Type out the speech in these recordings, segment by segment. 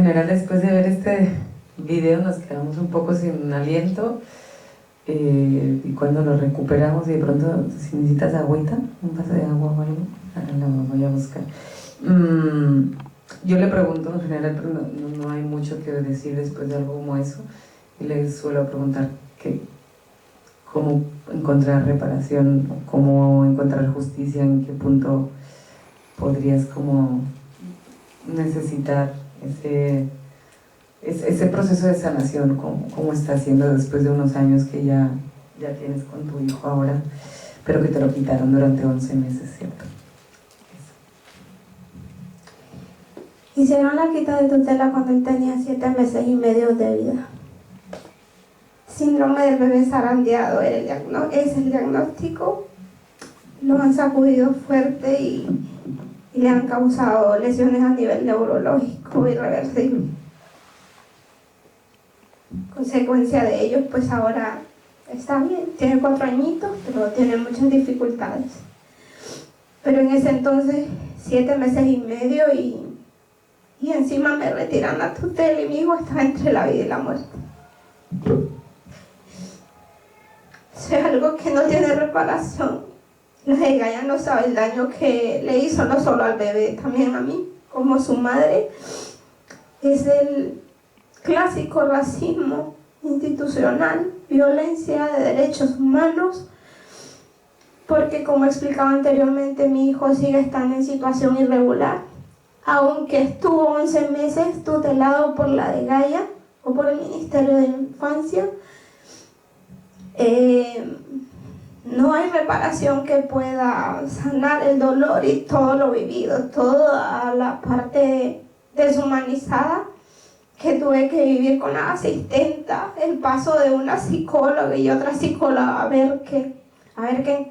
general, después de ver este video nos quedamos un poco sin aliento, y cuando lo recuperamos y de pronto, si necesitas agüita, un vaso de agua o algo, la voy a buscar. Yo le pregunto en general, pero no hay mucho que decir después de algo como eso, y le suelo preguntar cómo encontrar reparación, cómo encontrar justicia, en qué punto podrías como necesitar ese proceso de sanación, cómo está haciendo después de unos años que ya tienes con tu hijo ahora, pero que te lo quitaron durante 11 meses, ¿cierto? Hicieron la quita de tutela cuando él tenía 7 meses y medio de vida. Síndrome del bebé zarandeado es el diagnóstico. Lo han sacudido fuerte y le han causado lesiones a nivel neurológico irreversible. Consecuencia de ello, pues ahora está bien, tiene 4 añitos, pero tiene muchas dificultades. Pero en ese entonces, 7 meses y medio y encima me retiran la tutela y mi hijo está entre la vida y la muerte. Eso es algo que no tiene reparación. La Gaia no sabe el daño que le hizo no solo al bebé, también a mí, como su madre. Es el clásico racismo institucional, violencia de derechos humanos, porque como explicaba anteriormente, mi hijo sigue estando en situación irregular, aunque estuvo 11 meses tutelado por la Gaia o por el Ministerio de Infancia. No hay reparación que pueda sanar el dolor y todo lo vivido, toda la parte deshumanizada que tuve que vivir con la asistenta, el paso de una psicóloga y otra psicóloga a ver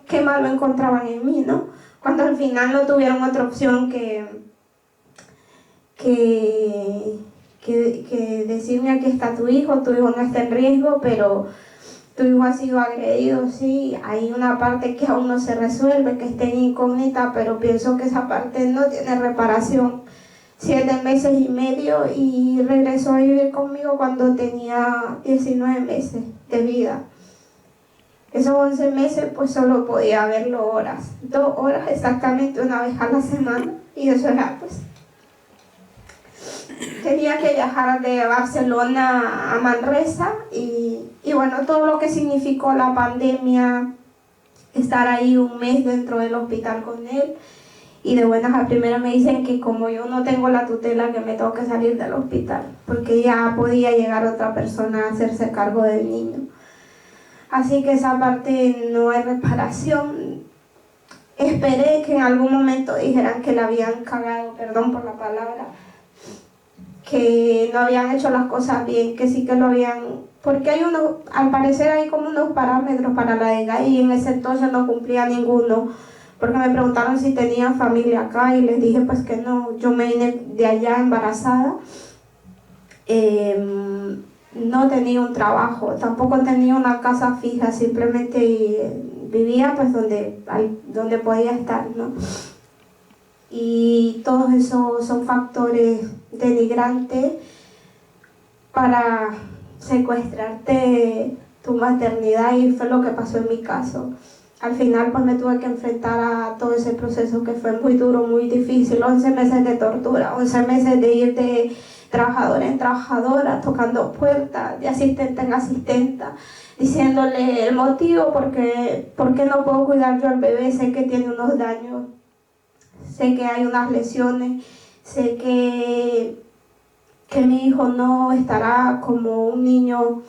qué malo encontraban en mí, ¿no? Cuando al final no tuvieron otra opción que decirme: aquí está tu hijo no está en riesgo, pero tu hijo ha sido agredido, sí, hay una parte que aún no se resuelve, que está en incógnita, pero pienso que esa parte no tiene reparación. 7 meses y medio y regresó a vivir conmigo cuando tenía 19 meses de vida. Esos 11 meses pues solo podía verlo 2 horas exactamente, una vez a la semana, y eso era pues... Tenía que viajar de Barcelona a Manresa y bueno, todo lo que significó la pandemia, estar ahí un mes dentro del hospital con él, y de buenas a primeras me dicen que como yo no tengo la tutela, que me tengo que salir del hospital, porque ya podía llegar otra persona a hacerse cargo del niño. Así que esa parte no hay reparación. Esperé que en algún momento dijeran que la habían cagado, perdón por la palabra, que no habían hecho las cosas bien, que sí que lo habían... Porque al parecer hay como unos parámetros para la Gaia y en ese entonces no cumplía ninguno, porque me preguntaron si tenía familia acá y les dije pues que no. Yo me vine de allá embarazada, no tenía un trabajo, tampoco tenía una casa fija, simplemente vivía pues donde podía estar, ¿no? Y todos esos son factores denigrantes para secuestrarte tu maternidad, y fue lo que pasó en mi caso. Al final pues me tuve que enfrentar a todo ese proceso que fue muy duro, muy difícil. 11 meses de tortura, 11 meses de ir de trabajadora en trabajadora, tocando puertas, de asistente en asistenta, diciéndole el motivo por qué no puedo cuidar yo al bebé. Sé que tiene unos daños, sé que hay unas lesiones, sé que mi hijo no estará como un niño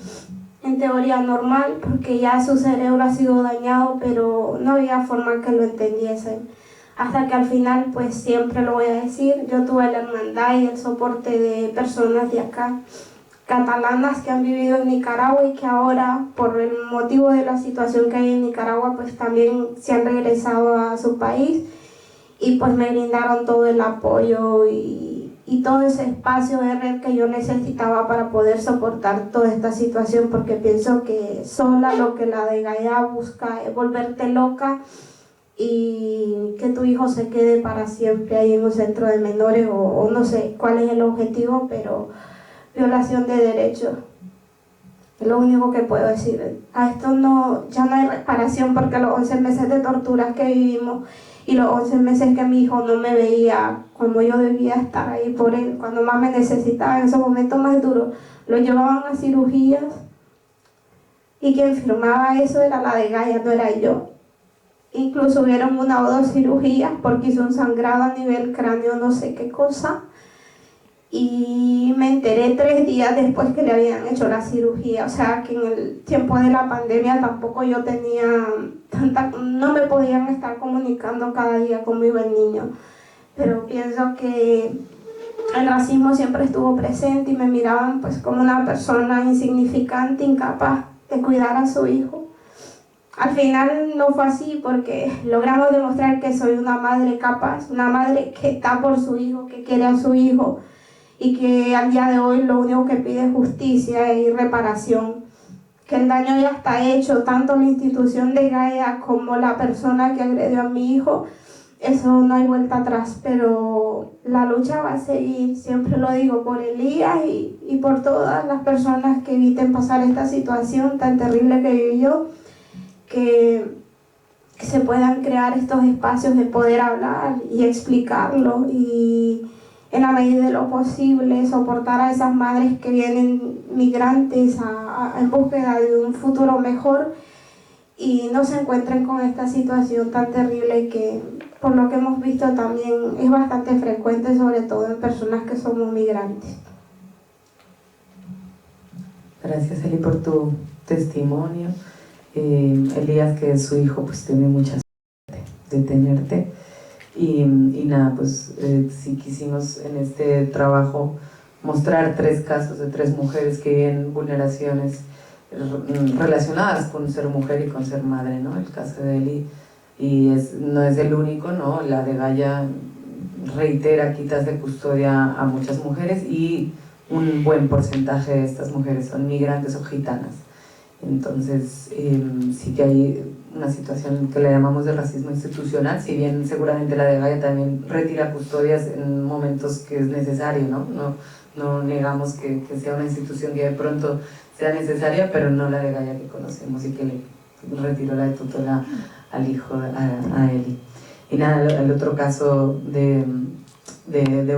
en teoría normal, porque ya su cerebro ha sido dañado, pero no había forma que lo entendiesen. Hasta que al final, pues siempre lo voy a decir, yo tuve la hermandad y el soporte de personas de acá, catalanas que han vivido en Nicaragua y que ahora, por el motivo de la situación que hay en Nicaragua, pues también se han regresado a su país y pues me brindaron todo el apoyo y todo ese espacio de red que yo necesitaba para poder soportar toda esta situación, porque pienso que sola lo que la Gaia busca es volverte loca y que tu hijo se quede para siempre ahí en un centro de menores o no sé cuál es el objetivo, pero violación de derechos. Es lo único que puedo decir. A esto ya no hay reparación, porque los 11 meses de torturas que vivimos y los 11 meses que mi hijo no me veía como yo debía estar ahí por él, cuando más me necesitaba, en esos momentos más duros, lo llevaban a cirugías y quien firmaba eso era la de Gaia, no era yo. Incluso hubieron 1 o 2 cirugías porque hizo un sangrado a nivel cráneo, no sé qué cosa. Y me enteré 3 días después que le habían hecho la cirugía. O sea que en el tiempo de la pandemia tampoco yo tenía no me podían estar comunicando cada día cómo iba el niño. Pero pienso que el racismo siempre estuvo presente y me miraban pues como una persona insignificante, incapaz de cuidar a su hijo. Al final no fue así, porque logramos demostrar que soy una madre capaz, una madre que está por su hijo, que quiere a su hijo y que al día de hoy lo único que pide es justicia y reparación. Que el daño ya está hecho, tanto la institución de Gaia como la persona que agredió a mi hijo, eso no hay vuelta atrás, pero la lucha va a seguir, siempre lo digo, por Elías y por todas las personas que eviten pasar esta situación tan terrible que viví yo, que se puedan crear estos espacios de poder hablar y explicarlo y en la medida de lo posible soportar a esas madres que vienen migrantes en búsqueda de un futuro mejor y no se encuentren con esta situación tan terrible que por lo que hemos visto también es bastante frecuente, sobre todo en personas que somos migrantes. Gracias, Eli, por tu testimonio. Elías, que su hijo pues tiene mucha suerte de tenerte y nada, pues sí quisimos en este trabajo mostrar 3 casos de 3 mujeres que viven vulneraciones relacionadas con ser mujer y con ser madre, ¿no? El caso de Eli y no es el único, ¿no? La de Gaia reitera quitas de custodia a muchas mujeres y un buen porcentaje de estas mujeres son migrantes o gitanas. Entonces sí que hay una situación que le llamamos de racismo institucional, si bien seguramente la de Gaia también retira custodias en momentos que es necesario, no negamos que sea una institución que de pronto sea necesaria, pero no la de Gaia que conocemos y que le retiró la tutela al hijo, a Eli. Y nada, el otro caso de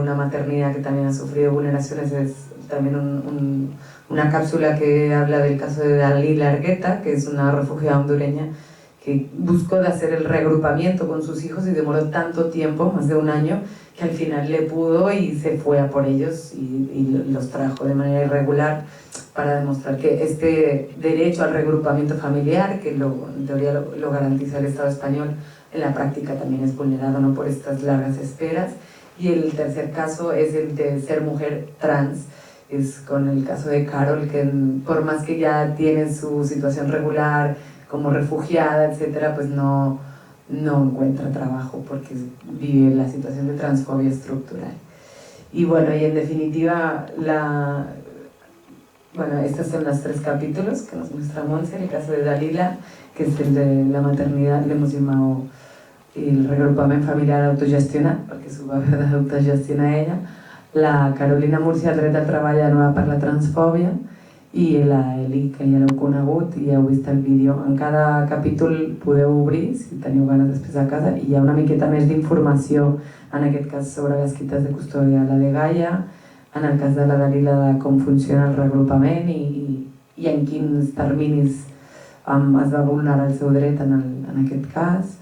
una maternidad que también ha sufrido vulneraciones es también una cápsula que habla del caso de Dalila Argueta, que es una refugiada hondureña que buscó de hacer el reagrupamiento con sus hijos y demoró tanto tiempo, más de 1 año, que al final le pudo y se fue a por ellos y los trajo de manera irregular para demostrar que este derecho al reagrupamiento familiar, que en teoría lo garantiza el Estado español, en la práctica también es vulnerado, ¿no?, por estas largas esperas. Y el tercer caso es el de ser mujer trans, es con el caso de Carol, que por más que ya tiene su situación regular como refugiada, etcétera, pues no encuentra trabajo porque vive la situación de transfobia estructural. Y bueno, y en definitiva, estos son los 3 capítulos que nos muestra Montse, el caso de Dalila, que es el de la maternidad, le hemos llamado el reagrupament familiar autogestionat, perquè s'ho va haver d'autogestionar ella, la Carolina Múrcia, el dret al treball anual per la transfòbia, i la Eli, que ja l'heu conegut i heu vist el vídeo. En cada capítol podeu obrir, si teniu ganes després a casa, i hi ha una miqueta més d'informació, en aquest cas sobre les quites de custòdia, la de Gaia, en el cas de la Dalila, de com funciona el reagrupament i en quins terminis es va vulnerar el seu dret en aquest cas,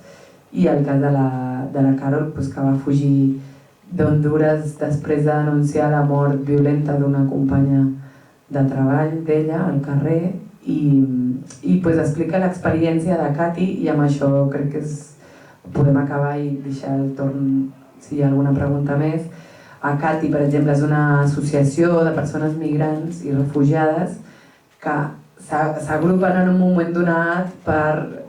i el cas de la Carol, que va fugir d'Honduras després de denunciar la mort violenta d'una companya de treball d'ella al carrer i explica l'experiència de Cati, i amb això crec que podem acabar i deixar el torn si hi ha alguna pregunta més. A Cati, per exemple, és una associació de persones migrants i refugiades que s'agrupen en un moment donat per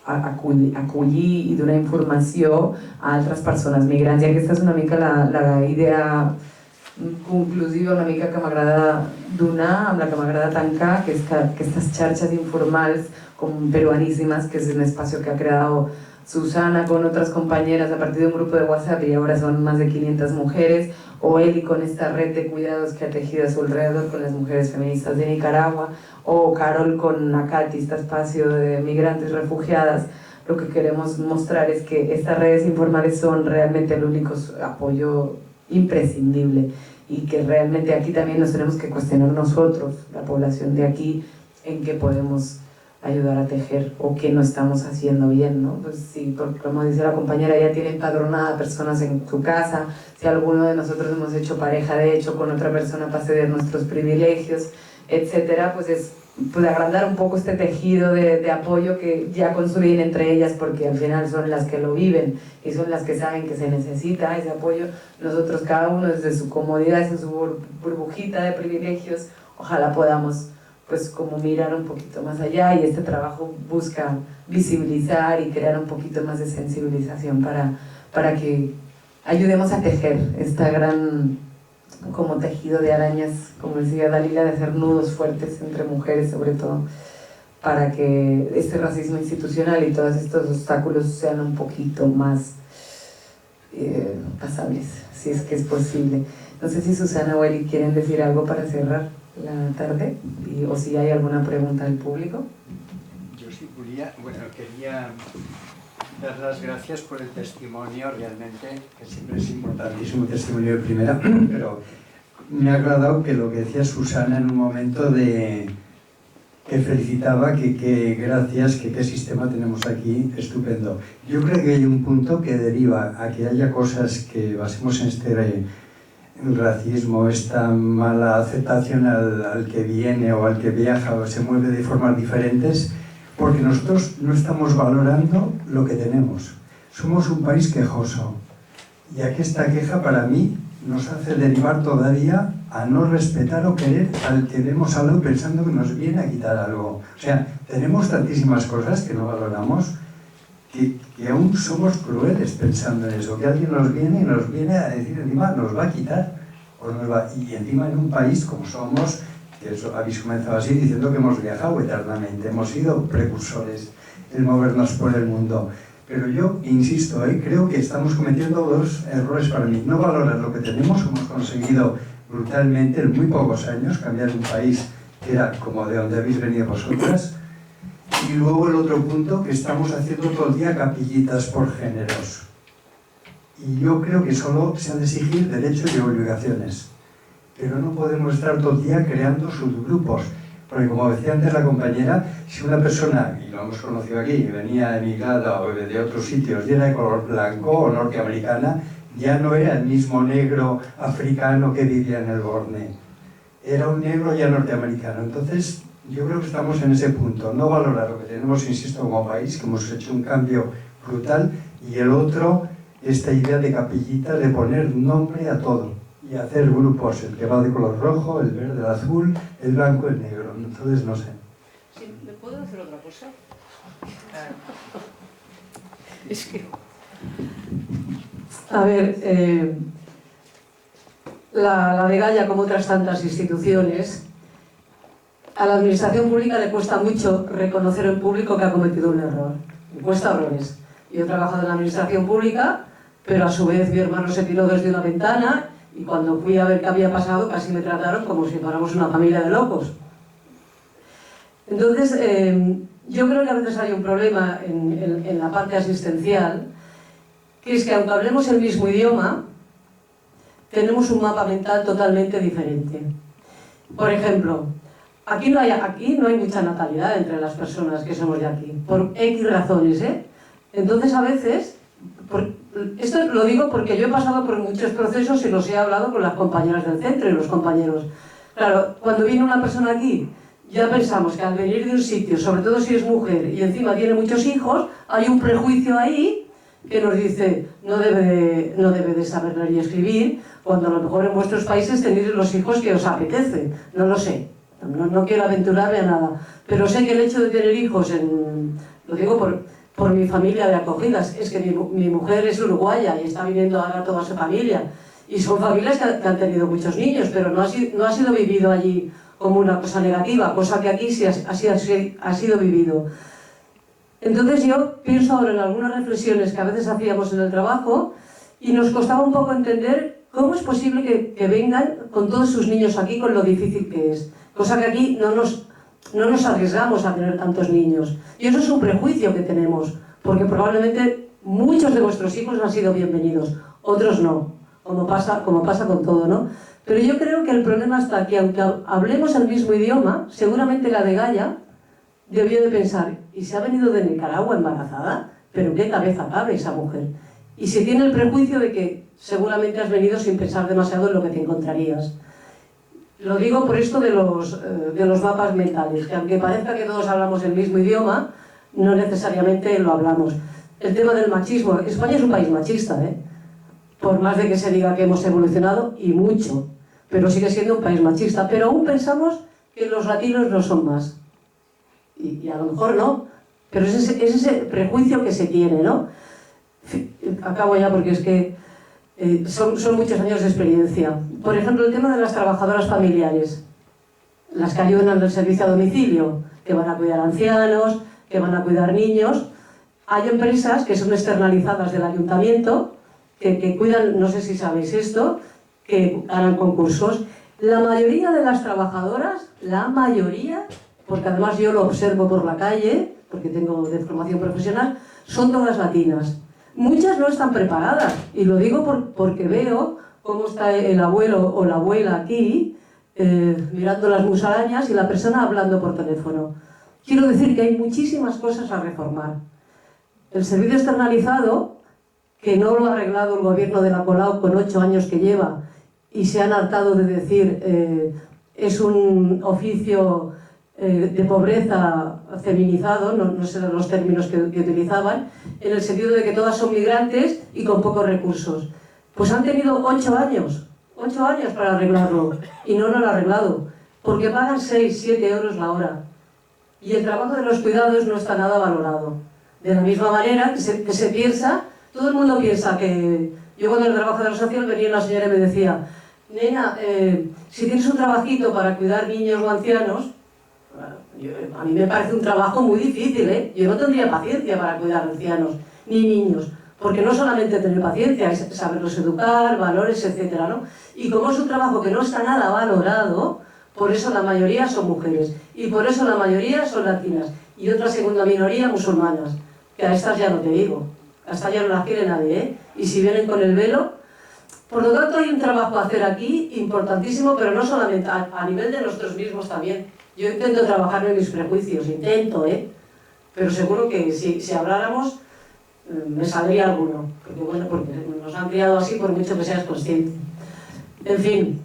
acollir i donar informació a altres persones migrants, i aquesta és una mica la idea conclusiva una mica que m'agrada donar, amb la que m'agrada tancar, que es que aquestes xarxas informals com peruanísimas, que es un espacio que ha creado Susana con otras compañeras a partir de un grupo de WhatsApp y ahora son más de 500 mujeres, o Eli con esta red de cuidados que ha tejido a su alrededor con las mujeres feministas de Nicaragua, o Carol con Acati, este espacio de migrantes refugiadas. Lo que queremos mostrar es que estas redes informales son realmente el único apoyo imprescindible y que realmente aquí también nos tenemos que cuestionar nosotros, la población de aquí, en qué podemos ayudar a tejer o qué no estamos haciendo bien, ¿no? Pues sí, porque como dice la compañera, ya tiene empadronada personas en su casa, si alguno de nosotros hemos hecho pareja de hecho con otra persona para ceder nuestros privilegios, etcétera, pues es pues agrandar un poco este tejido de apoyo que ya construyen entre ellas, porque al final son las que lo viven y son las que saben que se necesita ese apoyo. Nosotros cada uno desde su comodidad, desde su burbujita de privilegios, ojalá podamos pues como mirar un poquito más allá, y este trabajo busca visibilizar y crear un poquito más de sensibilización para que ayudemos a tejer esta gran como tejido de arañas, como decía Dalila, de hacer nudos fuertes entre mujeres sobre todo, para que este racismo institucional y todos estos obstáculos sean un poquito más pasables, si es que es posible. No sé si Susana o Eli quieren decir algo para cerrar la tarde, o si hay alguna pregunta del público. Yo sí quería dar las gracias por el testimonio, realmente, que siempre es importantísimo el testimonio de primera, pero me ha agradado que lo que decía Susana en un momento de que felicitaba, que gracias, que qué sistema tenemos aquí, estupendo. Yo creo que hay un punto que deriva a que haya cosas que basemos en el racismo, esta mala aceptación al que viene o al que viaja o se mueve de formas diferentes, porque nosotros no estamos valorando lo que tenemos. Somos un país quejoso, y aquí esta queja para mí nos hace derivar todavía a no respetar o querer al que vemos algo pensando que nos viene a quitar algo. O sea, tenemos tantísimas cosas que no valoramos que aún somos crueles pensando en eso, que alguien nos viene a decir encima nos va a quitar, y encima en un país como somos, que eso habéis comenzado así diciendo que hemos viajado eternamente, hemos sido precursores en movernos por el mundo, pero yo insisto, creo que estamos cometiendo dos errores para mí: no valorar lo que tenemos. Hemos conseguido brutalmente en muy pocos años cambiar un país que era como de donde habéis venido vosotras. Y luego el otro punto, que estamos haciendo todo el día capillitas por géneros. Y yo creo que solo se han de exigir derechos y obligaciones. Pero no podemos estar todo el día creando subgrupos. Porque como decía antes la compañera, si una persona, y lo hemos conocido aquí, venía emigrada o de otros sitios y era de color blanco o norteamericana, ya no era el mismo negro africano que vivía en el Borne. Era un negro ya norteamericano. Entonces, yo creo que estamos en ese punto, no valorar lo que tenemos, insisto, como país, que hemos hecho un cambio brutal, y el otro, esta idea de capillitas, de poner nombre a todo, y hacer grupos, el que va de color rojo, el verde, el azul, el blanco, el negro. Entonces, no sé. Sí, ¿me puedo hacer otra cosa? Es que... A ver, la de Gaia, como otras tantas instituciones, a la administración pública le cuesta mucho reconocer en público que ha cometido un error. Le cuesta horrores. Yo he trabajado en la administración pública, pero a su vez mi hermano se tiró desde una ventana y cuando fui a ver qué había pasado casi me trataron como si fuéramos una familia de locos. Entonces, yo creo que a veces hay un problema en la parte asistencial, que es que aunque hablemos el mismo idioma, tenemos un mapa mental totalmente diferente. Por ejemplo, aquí no hay mucha natalidad entre las personas que somos de aquí, por X razones, Entonces a veces, esto lo digo porque yo he pasado por muchos procesos y los he hablado con las compañeras del centro y los compañeros. Claro, cuando viene una persona aquí, ya pensamos que al venir de un sitio, sobre todo si es mujer y encima tiene muchos hijos, hay un prejuicio ahí que nos dice no debe de saber leer y escribir, cuando a lo mejor en vuestros países tenéis los hijos que os apetece, no lo sé. No quiero aventurarme a nada, pero sé que el hecho de tener hijos, lo digo por mi familia de acogidas, es que mi mujer es uruguaya y está viniendo ahora toda su familia, y son familias que han tenido muchos niños, pero no ha sido vivido allí como una cosa negativa, cosa que aquí sí ha sido vivido. Entonces yo pienso ahora en algunas reflexiones que a veces hacíamos en el trabajo y nos costaba un poco entender cómo es posible que vengan con todos sus niños aquí con lo difícil que es. Cosa que aquí no nos arriesgamos a tener tantos niños. Y eso es un prejuicio que tenemos, porque probablemente muchos de vuestros hijos han sido bienvenidos, otros no, como pasa con todo, ¿no? Pero yo creo que el problema está que aunque hablemos el mismo idioma, seguramente la de Gaia debió de pensar, ¿y se ha venido de Nicaragua embarazada? ¿Pero en qué cabeza cabe esa mujer? Y se tiene el prejuicio de que seguramente has venido sin pensar demasiado en lo que te encontrarías. Lo digo por esto de los mapas mentales, que aunque parezca que todos hablamos el mismo idioma, no necesariamente lo hablamos. El tema del machismo. España es un país machista, ¿eh? Por más de que se diga que hemos evolucionado, y mucho, pero sigue siendo un país machista. Pero aún pensamos que los latinos no son más. Y a lo mejor no, pero es ese prejuicio que se tiene, ¿no? Acabo ya porque es que son muchos años de experiencia. Por ejemplo, el tema de las trabajadoras familiares, las que ayudan al servicio a domicilio, que van a cuidar ancianos, que van a cuidar niños. Hay empresas que son externalizadas del ayuntamiento, que cuidan, no sé si sabéis esto, que ganan concursos. La mayoría de las trabajadoras, la mayoría, porque además yo lo observo por la calle, porque tengo de formación profesional, son todas latinas. Muchas no están preparadas, y lo digo porque veo cómo está el abuelo o la abuela aquí, mirando las musarañas y la persona hablando por teléfono. Quiero decir que hay muchísimas cosas a reformar. El servicio externalizado, que no lo ha arreglado el gobierno de la Colau con 8 años que lleva, y se han hartado de decir es un oficio de pobreza feminizado, no sé los términos que utilizaban, en el sentido de que todas son migrantes y con pocos recursos. Pues han tenido 8 años para arreglarlo, y no lo han arreglado, porque pagan 6, 7 euros la hora. Y el trabajo de los cuidados no está nada valorado. De la misma manera que se piensa, todo el mundo piensa que... Yo cuando era trabajadora social venía una señora y me decía, nena, si tienes un trabajito para cuidar niños o ancianos, a mí me parece un trabajo muy difícil, ¿eh? Yo no tendría paciencia para cuidar ancianos ni niños, porque no solamente tener paciencia, es saberlos educar, valores, etcétera, ¿no? Y como es un trabajo que no está nada valorado, por eso la mayoría son mujeres, y por eso la mayoría son latinas, y otra segunda minoría musulmanas, que a estas ya no te digo, a estas ya no las quiere nadie, ¿eh? Y si vienen con el velo... Por lo tanto, hay un trabajo a hacer aquí importantísimo, pero no solamente a nivel de nosotros mismos también. Yo intento trabajar en mis prejuicios, pero seguro que si habláramos me saldría alguno, porque nos han criado así por mucho que seas consciente. En fin,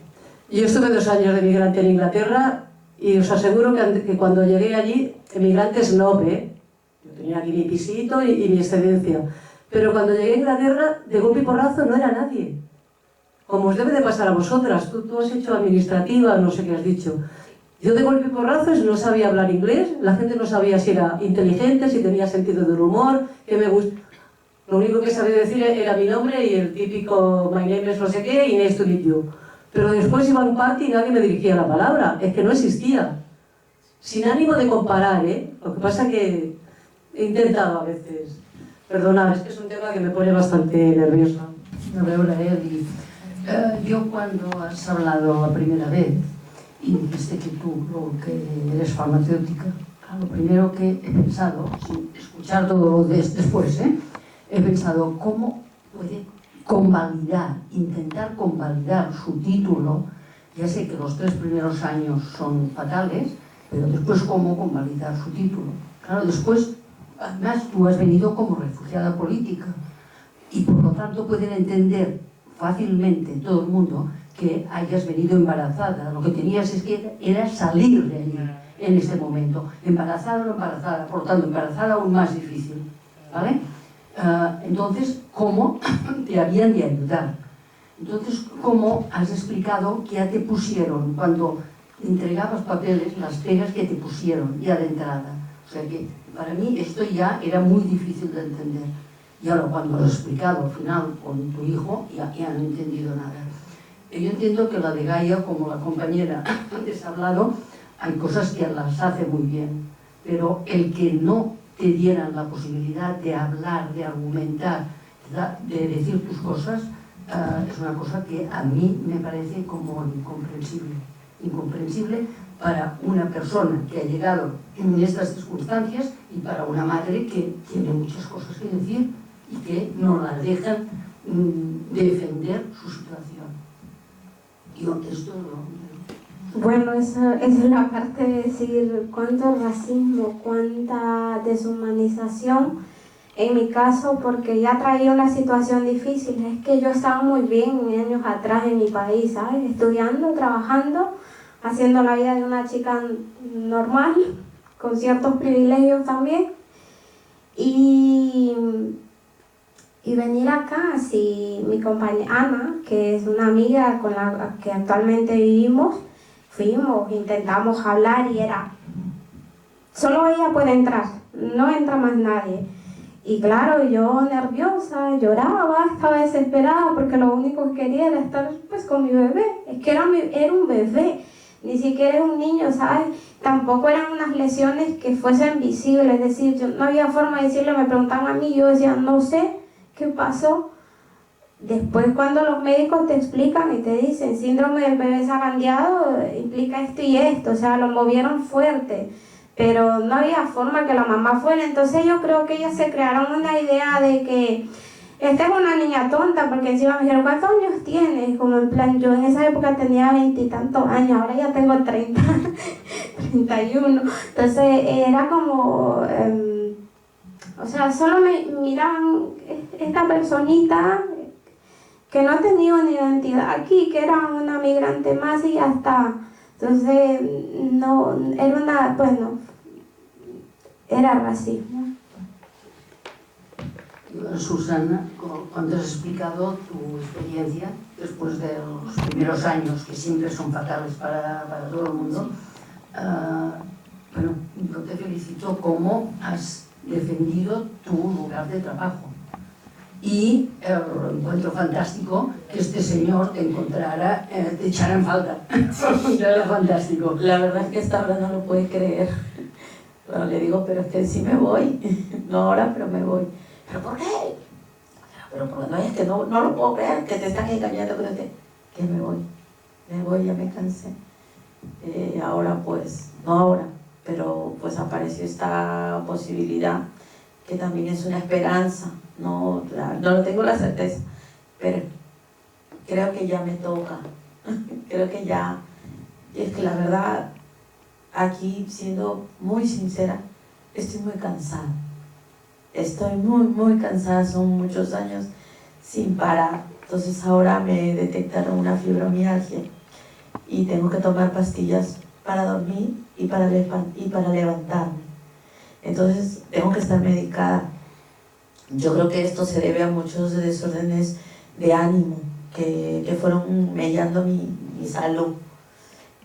yo estuve 2 años de migrante en Inglaterra y os aseguro que cuando llegué allí, emigrante snob, yo tenía aquí mi pisito y mi excedencia, pero cuando llegué a Inglaterra, de golpe y porrazo no era nadie. Como os debe de pasar a vosotras, tú has hecho administrativa, no sé qué has dicho. Yo de golpe y porrazos no sabía hablar inglés, la gente no sabía si era inteligente, si tenía sentido del humor, que me gusta. Lo único que sabía decir era mi nombre y el típico my name es no sé qué y nice to meet you. Pero después iba a un party y nadie me dirigía la palabra, es que no existía. Sin ánimo de comparar, Lo que pasa que he intentado a veces. Perdonad, es que es un tema que me pone bastante nerviosa. A veure, Eli, yo cuando has hablado la primera vez y dijiste que tú lo que eres farmacéutica, lo primero que he pensado, sin escuchar todo lo después, he pensado cómo puede convalidar, intentar convalidar su título. Ya sé que los 3 primeros años son fatales, pero después cómo convalidar su título. Claro, después, además tú has venido como refugiada política y por lo tanto pueden entender fácilmente todo el mundo que hayas venido embarazada. Lo que tenías es que era salir de allí en este momento. Embarazada o no embarazada, por lo tanto, embarazada aún más difícil, ¿vale? Entonces, ¿cómo te habían de ayudar? Entonces, ¿cómo has explicado que ya te pusieron, cuando entregabas papeles, las pegas que te pusieron ya de entrada? O sea que, para mí, esto ya era muy difícil de entender. Y ahora, cuando lo has explicado al final con tu hijo, ya no he entendido nada. Yo entiendo que la de Gaia, como la compañera antes ha hablado, hay cosas que las hace muy bien, pero el que no te dieran la posibilidad de hablar, de argumentar, de decir tus cosas, es una cosa que a mí me parece como incomprensible para una persona que ha llegado en estas circunstancias y para una madre que tiene muchas cosas que decir y que no la dejan defender su situación. Yo esto Bueno, esa es la parte de decir cuánto racismo, cuánta deshumanización. En mi caso, porque ya traía una situación difícil, es que yo estaba muy bien años atrás en mi país, ¿sabes? Estudiando, trabajando, haciendo la vida de una chica normal, con ciertos privilegios también. Y venir acá, si mi compañera Ana, que es una amiga con la que actualmente vivimos, fuimos, intentamos hablar y era, solo ella puede entrar, no entra más nadie. Y claro, yo nerviosa, lloraba, estaba desesperada porque lo único que quería era estar pues con mi bebé. Es que era un bebé, ni siquiera era un niño, ¿sabes? Tampoco eran unas lesiones que fuesen visibles, es decir, yo no había forma de decirle, me preguntaban a mí, yo decía, no sé qué pasó. Después cuando los médicos te explican y te dicen, síndrome del bebé zarandeado implica esto y esto, o sea, lo movieron fuerte. Pero no había forma que la mamá fuera, entonces yo creo que ellas se crearon una idea de que esta es una niña tonta, porque encima me dijeron, ¿cuántos años tienes? Como en plan, yo en esa época tenía 20 y tantos años, ahora ya tengo 30, 31, entonces era como, o sea, solo me miraban esta personita que no tenía una identidad aquí, que era una migrante más y ya está. Entonces, no, era una, bueno, era racismo. Susana, cuando has explicado tu experiencia después de los primeros años, que siempre son fatales para todo el mundo, bueno, yo te felicito cómo has defendido tu lugar de trabajo. Y encuentro fantástico que este señor te encontrara, te echara en falta. Era fantástico. La verdad es que esta hora no lo puede creer. Bueno, le digo, pero es que sí me voy. No ahora, pero me voy. ¿Pero por qué? Pero porque no, es que no lo puedo creer, que te están engañando. Que me voy, ya me cansé. Ahora pues, no ahora, pero pues apareció esta posibilidad que también es una esperanza. No tengo la certeza, pero creo que ya me toca. Creo que ya, es que la verdad, aquí siendo muy sincera, estoy muy cansada. Estoy muy cansada, son muchos años sin parar. Entonces ahora me detectaron una fibromialgia y tengo que tomar pastillas para dormir y para levantarme. Entonces tengo que estar medicada. Yo creo que esto se debe a muchos desórdenes de ánimo que fueron mellando mi salud.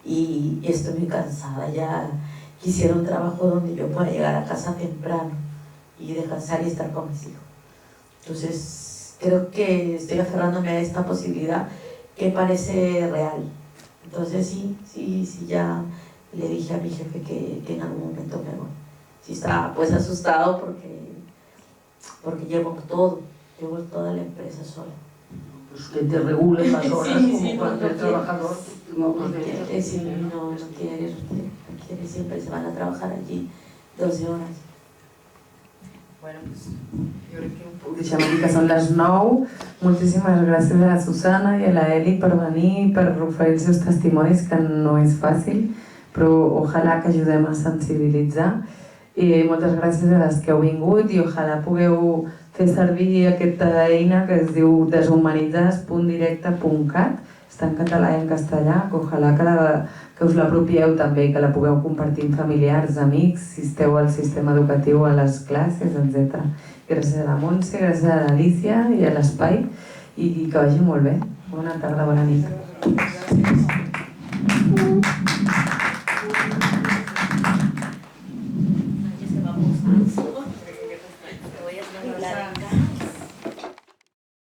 Y estoy muy cansada, ya quisiera un trabajo donde yo pueda llegar a casa temprano y descansar y estar con mis hijos. Entonces creo que estoy aferrándome a esta posibilidad que parece real. Entonces sí, ya le dije a mi jefe que en algún momento me voy. Sí estaba pues asustado porque llevo toda la empresa sola. Pues que te regulen las horas Sí, como cualquier trabajador. No quiere, siempre se van a trabajar allí 12 horas. Bueno, pues, jo crec que ho puc deixar aquí, que són les 9. Moltíssimes gràcies a la Susana i a la Eli per venir i per oferir els seus testimonis, que no és fàcil, però ojalà que ajudem a sensibilitzar. I moltes gràcies a les que heu vingut i ojalà pugueu fer servir aquesta eina que es diu deshumanitzades.directe.cat. Està en català i en castellà, que ojalà que us l'apropieu també i que la pugueu compartir amb familiars, amics, si esteu al sistema educatiu, a les classes, etc. Gràcies a la Montse, gràcies a l'Alicia i a l'Espai i que vagi molt bé. Bona tarda, bona nit. Ya se va a